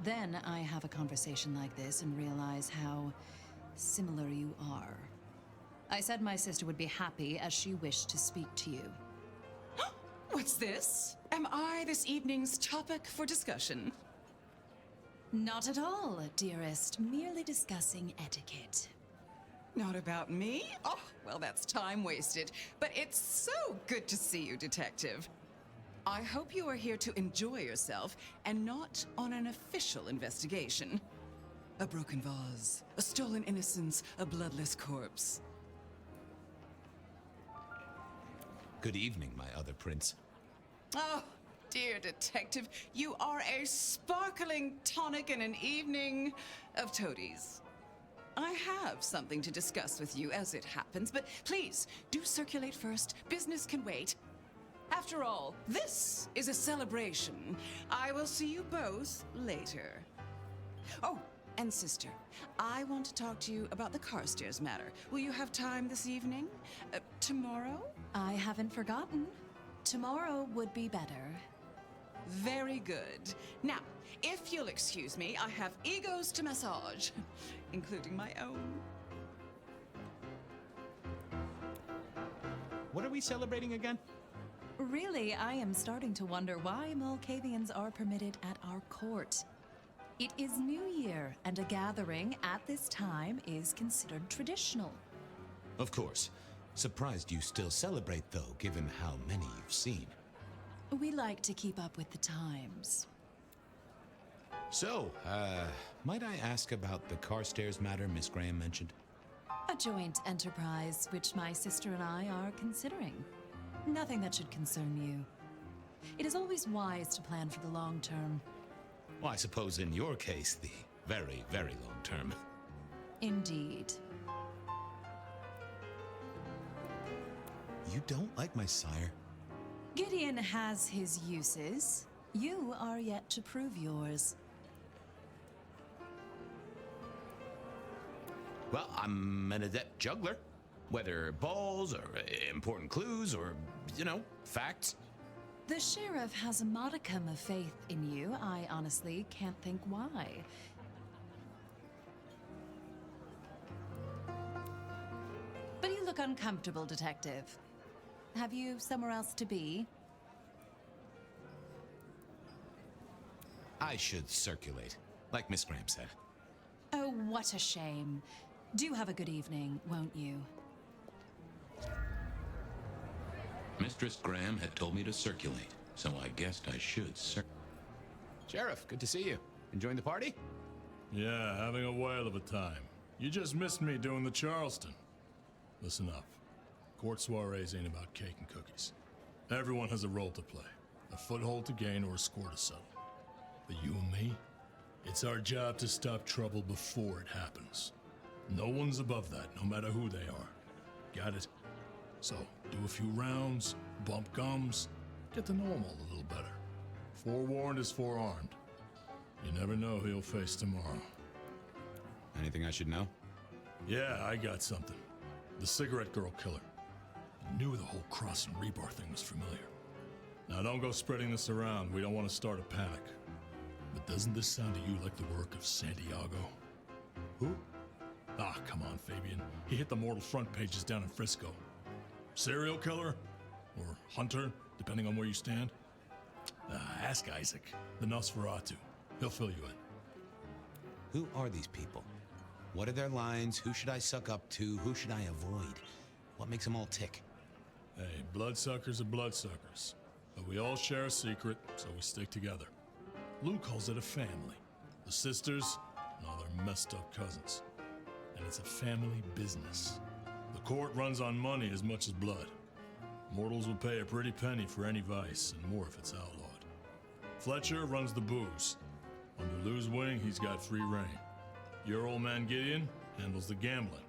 Then I have a conversation like this and realize how similar you are. I said my sister would be happy as she wished to speak to you. What's this? Am I this evening's topic for discussion? Not at all, dearest. Merely discussing etiquette. Not about me? Oh, well, that's time wasted. But it's so good to see you, Detective. I hope you are here to enjoy yourself and not on an official investigation. A broken vase, a stolen innocence, a bloodless corpse. Good evening, my other prince. Oh, dear Detective, you are a sparkling tonic in an evening of toadies. I have something to discuss with you as it happens, but please, do circulate first. Business can wait. After all, this is a celebration. I will see you both later. Oh, and sister, I want to talk to you about the Carstairs matter. Will you have time this evening? Tomorrow? I haven't forgotten. Tomorrow would be better. Very good. Now, if you'll excuse me, I have egos to massage, including my own. What are we celebrating again? Really, I am starting to wonder why Malkavians are permitted at our court. It is New Year, and a gathering at this time is considered traditional. Of course. Surprised you still celebrate, though, given how many you've seen. We like to keep up with the times. So, might I ask about the Carstairs matter Miss Graham mentioned? A joint enterprise, which my sister and I are considering. Nothing that should concern you. It is always wise to plan for the long term. Well, I suppose in your case, the very, very long term. Indeed. You don't like my sire? Gideon has his uses. You are yet to prove yours. Well, I'm an adept juggler. Whether balls or important clues or, facts. The sheriff has a modicum of faith in you. I honestly can't think why. But you look uncomfortable, Detective. Have you somewhere else to be? I should circulate, like Miss Graham said. Oh, what a shame. Do have a good evening, won't you? Mistress Graham had told me to circulate, so I guessed I should Sheriff, good to see you. Enjoying the party? Yeah, having a whale of a time. You just missed me doing the Charleston. Listen up. Court soirees ain't about cake and cookies. Everyone has a role to play, a foothold to gain or a score to settle. But you and me, it's our job to stop trouble before it happens. No one's above that, no matter who they are. Got it? So, do a few rounds, bump gums, get to know them all a little better. Forewarned is forearmed. You never know who you'll face tomorrow. Anything I should know? Yeah, I got something. The cigarette girl killer. Knew the whole Cross and Rebar thing was familiar. Now don't go spreading this around. We don't want to start a panic. But doesn't this sound to you like the work of Santiago? Who? Ah, come on, Fabien. He hit the mortal front pages down in Frisco. Serial killer? Or hunter, depending on where you stand? Ask Isaac, the Nosferatu. He'll fill you in. Who are these people? What are their lines? Who should I suck up to? Who should I avoid? What makes them all tick? Hey, bloodsuckers are bloodsuckers. But we all share a secret, so we stick together. Lou calls it a family. The sisters and all their messed up cousins. And it's a family business. The court runs on money as much as blood. Mortals will pay a pretty penny for any vice, and more if it's outlawed. Fletcher runs the booze. Under Lou's wing, he's got free reign. Your old man Gideon handles the gambling.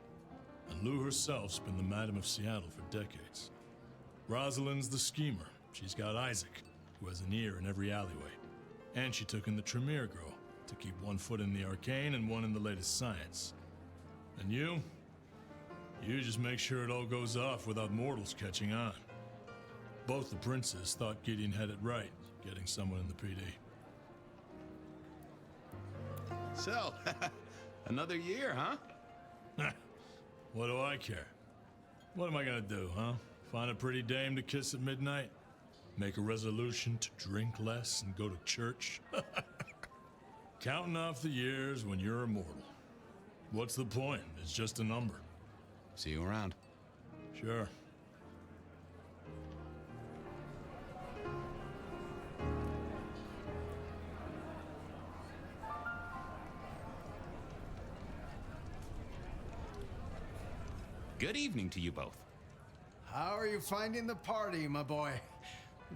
And Lou herself's been the Madam of Seattle for decades. Rosalind's the schemer. She's got Isaac, who has an ear in every alleyway. And she took in the Tremere girl to keep one foot in the arcane and one in the latest science. And you just make sure it all goes off without mortals catching on. Both the princes thought Gideon had it right, getting someone in the PD. So, another year, huh? What do I care? What am I gonna do, huh? Find a pretty dame to kiss at midnight? Make a resolution to drink less and go to church? Counting off the years when you're immortal. What's the point? It's just a number. See you around. Sure. Good evening to you both. How are you finding the party, my boy?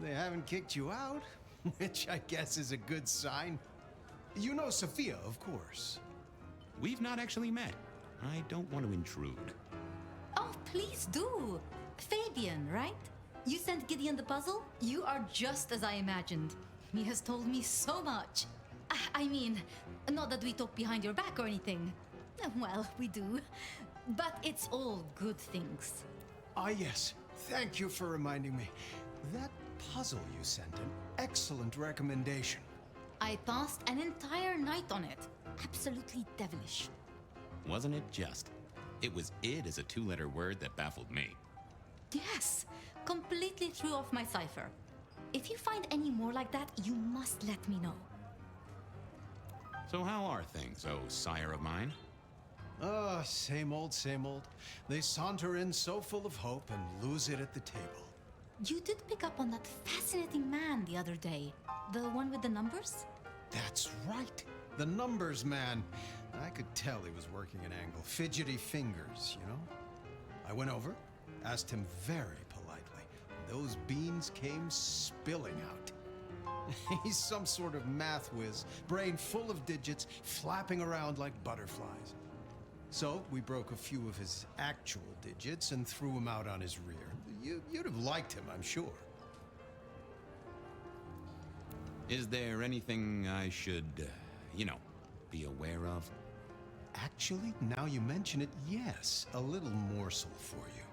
They haven't kicked you out, which I guess is a good sign. You know Sophia, of course. We've not actually met. I don't want to intrude. Oh, please do. Fabien, right? You sent Gideon the puzzle? You are just as I imagined. He has told me so much. I mean, not that we talk behind your back or anything. Well, we do. But it's all good things. Ah, yes. Thank you for reminding me. That puzzle you sent, an excellent recommendation. I passed an entire night on it. Absolutely devilish. Wasn't it just? It was id as a two-letter word that baffled me. Yes, completely threw off my cipher. If you find any more like that, you must let me know. So how are things, oh sire of mine? Ah, same old, same old. They saunter in so full of hope and lose it at the table. You did pick up on that fascinating man the other day. The one with the numbers? That's right. The numbers man. I could tell he was working an angle. Fidgety fingers, you know? I went over, asked him very politely. Those beans came spilling out. He's some sort of math whiz, brain full of digits, flapping around like butterflies. So we broke a few of his actual digits and threw him out on his rear. You'd have liked him, I'm sure. Is there anything I should, be aware of? Actually, now you mention it, yes, a little morsel for you.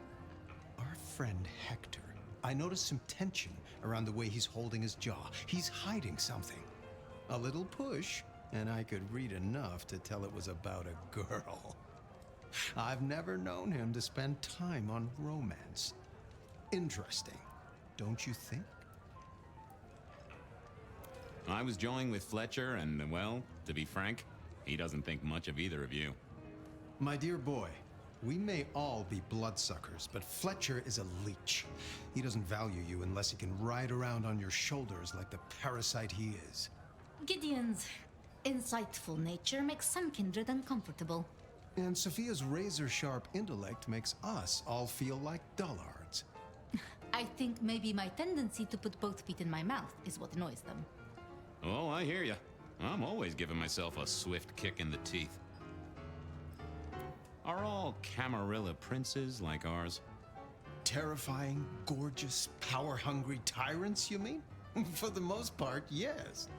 Our friend Hector, I noticed some tension around the way he's holding his jaw. He's hiding something. A little push, and I could read enough to tell it was about a girl. I've never known him to spend time on romance. Interesting, don't you think? I was joined with Fletcher, and, well, to be frank, he doesn't think much of either of you. My dear boy, we may all be bloodsuckers, but Fletcher is a leech. He doesn't value you unless he can ride around on your shoulders like the parasite he is. Gideon's insightful nature makes some kindred uncomfortable. And Sophia's razor-sharp intellect makes us all feel like dullards. I think maybe my tendency to put both feet in my mouth is what annoys them. Oh, I hear ya. I'm always giving myself a swift kick in the teeth. Are all Camarilla princes like ours? Terrifying, gorgeous, power-hungry tyrants, you mean? For the most part, yes.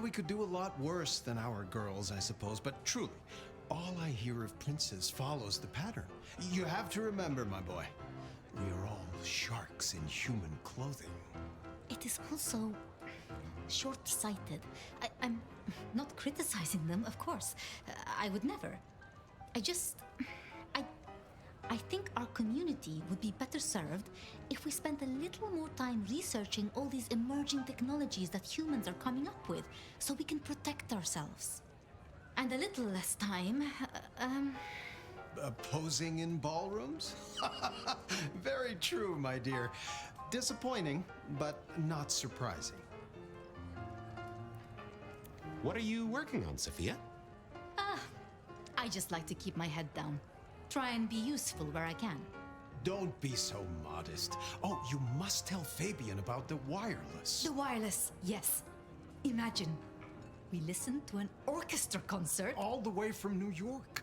We could do a lot worse than our girls, I suppose, but truly, all I hear of princes follows the pattern. You have to remember, my boy, we are all sharks in human clothing. It is also short-sighted. I'm not criticizing them, of course. I would never. I think our community would be better served if we spent a little more time researching all these emerging technologies that humans are coming up with, so we can protect ourselves. And a little less time, Posing in ballrooms? Very true, my dear. Disappointing, but not surprising. What are you working on, Sophia? I just like to keep my head down. Try and be useful where I can. Don't be so modest. Oh, you must tell Fabien about the wireless. The wireless, yes. Imagine, we listened to an orchestra concert. All the way from New York.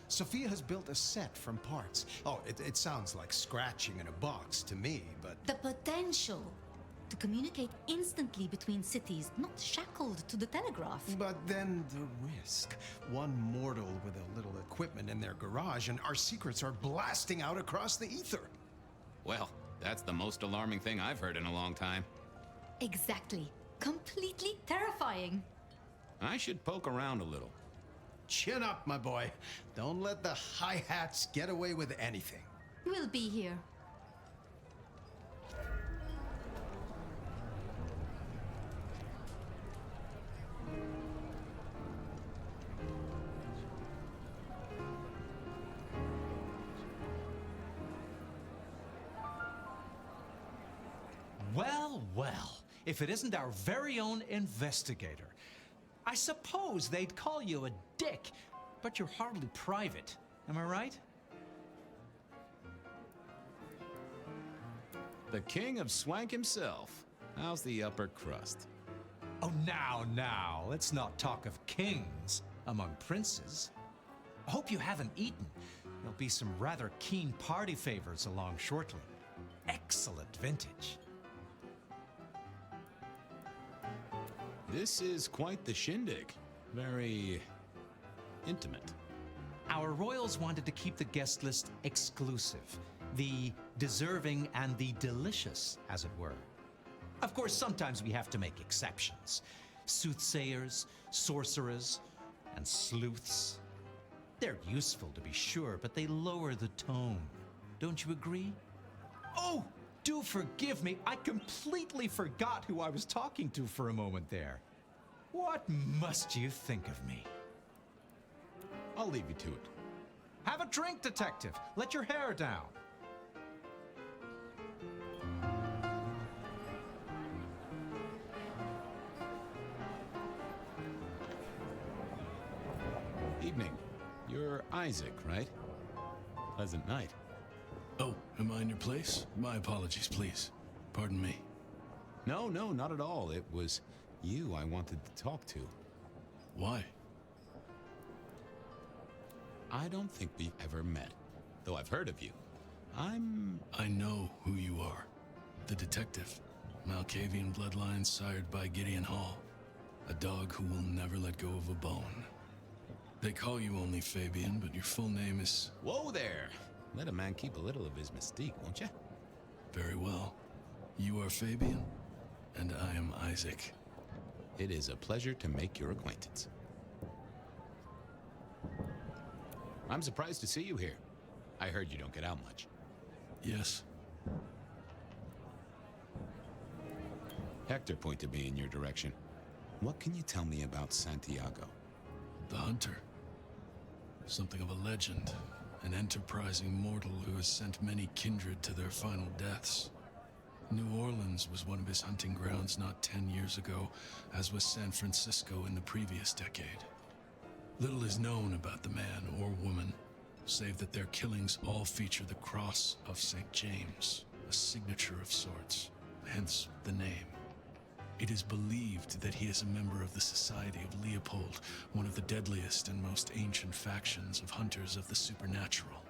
Sophia has built a set from parts. Oh, it sounds like scratching in a box to me, but... The potential to communicate instantly between cities, not shackled to the telegraph. But then the risk. One mortal with a little equipment in their garage and our secrets are blasting out across the ether. Well, that's the most alarming thing I've heard in a long time. Exactly. Completely terrifying. I should poke around a little. Chin up, my boy. Don't let the hi-hats get away with anything. We'll be here. Well, well, if it isn't our very own investigator. I suppose they'd call you a dick, but you're hardly private. Am I right? The king of swank himself. How's the upper crust? Oh, now, let's not talk of kings among princes. I hope you haven't eaten. There'll be some rather keen party favors along shortly. Excellent vintage. This is quite the shindig. Very intimate. Our royals wanted to keep the guest list exclusive. The deserving and the delicious, as it were. Of course, sometimes we have to make exceptions. Soothsayers, sorcerers, and sleuths. They're useful, to be sure, but they lower the tone. Don't you agree? Oh, do forgive me. I completely forgot who I was talking to for a moment there. What must you think of me? I'll leave you to it. Have a drink, detective. Let your hair down. Evening. You're Isaac, right? Pleasant night. Oh, am I in your place? My apologies, please. Pardon me. No, not at all. It was you I wanted to talk to. Why? I don't think we've ever met, though I've heard of you. I know who you are. The detective. Malkavian bloodlines sired by Gideon Hall. A dog who will never let go of a bone. They call you only Fabien, but your full name is... Whoa there! Let a man keep a little of his mystique, won't you? Very well. You are Fabien, and I am Isaac. It is a pleasure to make your acquaintance. I'm surprised to see you here. I heard you don't get out much. Yes. Hector pointed me in your direction. What can you tell me about Santiago? The hunter. Something of a legend. An enterprising mortal who has sent many kindred to their final deaths. New Orleans was one of his hunting grounds not 10 years ago, as was San Francisco in the previous decade. Little is known about the man or woman, save that their killings all feature the cross of St. James, a signature of sorts, hence the name. It is believed that he is a member of the Society of Leopold, one of the deadliest and most ancient factions of hunters of the supernatural.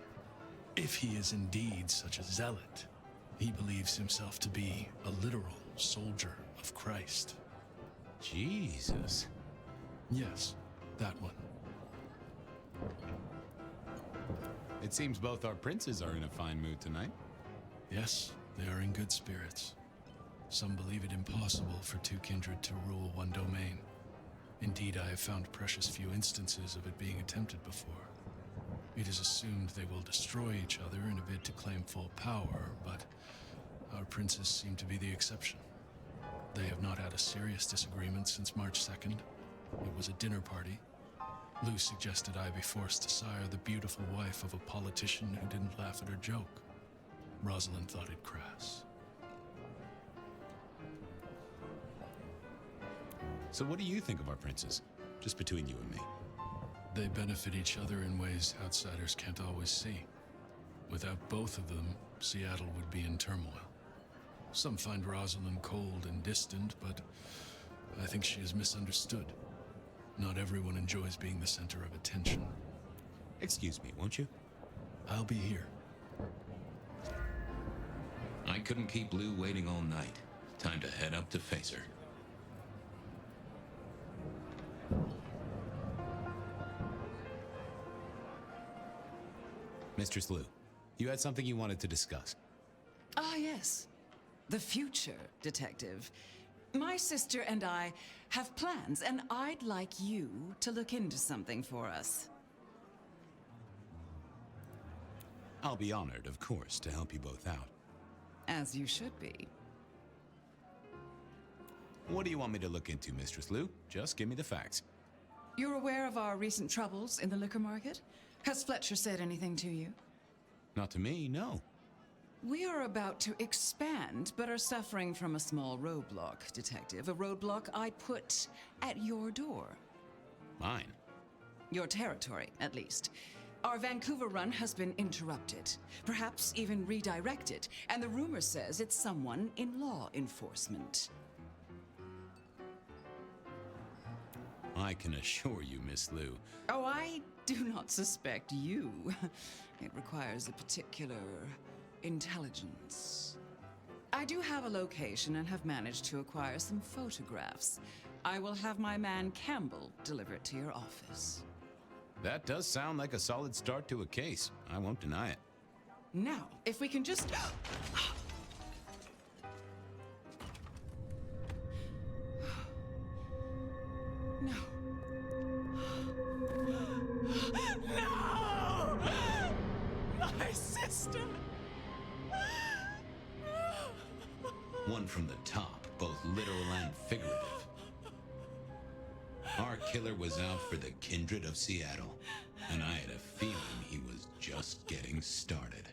If he is indeed such a zealot, he believes himself to be a literal soldier of Christ. Jesus. Yes, that one. It seems both our princes are in a fine mood tonight. Yes, they are in good spirits. Some believe it impossible for two kindred to rule one domain. Indeed, I have found precious few instances of it being attempted before. It is assumed they will destroy each other in a bid to claim full power, but our princes seem to be the exception. They have not had a serious disagreement since March 2nd. It was a dinner party. Lou suggested I be forced to sire the beautiful wife of a politician who didn't laugh at her joke. Rosalind thought it crass. So what do you think of our princes? Just between you and me. They benefit each other in ways outsiders can't always see. Without both of them, Seattle would be in turmoil. Some find Rosalind cold and distant, but I think she is misunderstood. Not everyone enjoys being the center of attention. Excuse me, won't you? I'll be here. I couldn't keep Lou waiting all night. Time to head up to face her. Mistress Lou, you had something you wanted to discuss. Ah, yes. The future, detective. My sister and I have plans, and I'd like you to look into something for us. I'll be honored, of course, to help you both out. As you should be. What do you want me to look into, Mistress Lou? Just give me the facts. You're aware of our recent troubles in the liquor market? Has Fletcher said anything to you? Not to me, no. We are about to expand, but are suffering from a small roadblock, Detective. A roadblock I put at your door. Mine? Your territory, at least. Our Vancouver run has been interrupted, perhaps even redirected, and the rumor says it's someone in law enforcement. I can assure you, Miss Lou. Oh, I do not suspect you. It requires a particular intelligence. I do have a location and have managed to acquire some photographs. I will have my man Campbell deliver it to your office. That does sound like a solid start to a case. I won't deny it. Now, if we can just... No. No! My sister! One from the top, both literal and figurative. Our killer was out for the kindred of Seattle, and I had a feeling he was just getting started.